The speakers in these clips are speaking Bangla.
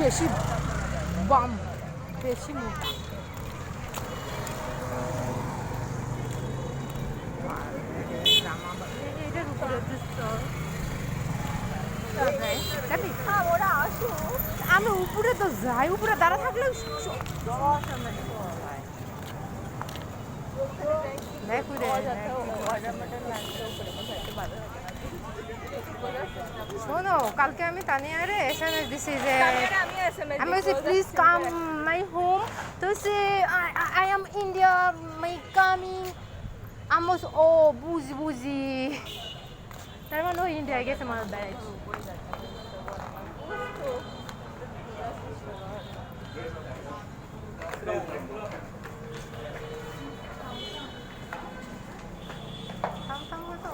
বেশি বাম বেশি মোটা এটার উপরে আমি উপরে তো যাই উপরে দাঁড়া থাকলে শোনো কালকে আমি তানিয়ারে SMS দিছি যে আমি বলছি please come my home to say I am India my coming আমস ও বুঝি বুঝি তার মানে ও ইন্ডিয়া গেছে আমার বেড়াইছে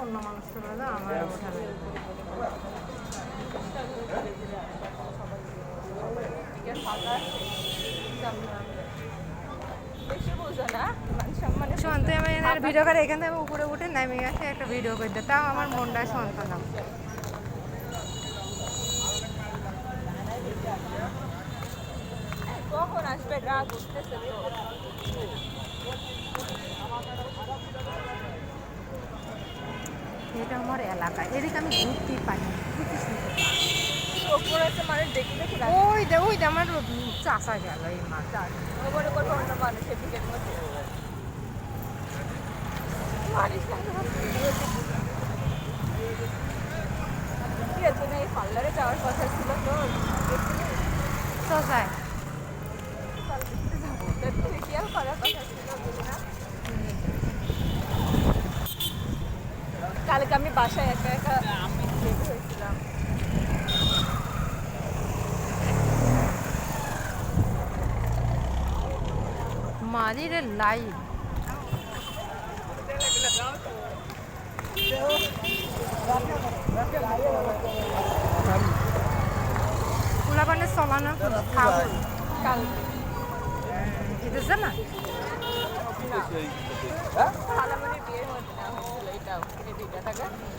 অন্য মানুষ চলে না আমার ওঠাবে শান্তি আমি ভিডিও করে এখান থেকে উপরে উঠে নামে গেছে একটা ভিডিও করে দিতে তাও আমার মনটা শান্ত না কখন আসবে রাত উঠতেছে এটা আমার এলাকা এদিকে আমি ঘুরতেই পারি ওই দে আমার চাষা গেল এই মাছ অন্য মানুষের দিকের মধ্যে পার্লারে যাওয়ার কথা ছিল তোর শোষায় ফেসিয়াল করার কথা ছিল কালকে আমি বাসায় একা একা বের হয়েছিলাম মারির লাইভ পোলাপানের চলানো কাল এটা জানা খালামণির বিয়ের মধ্যে নেওয়া হয়েছিল এটাও এই ভিডিওটাকে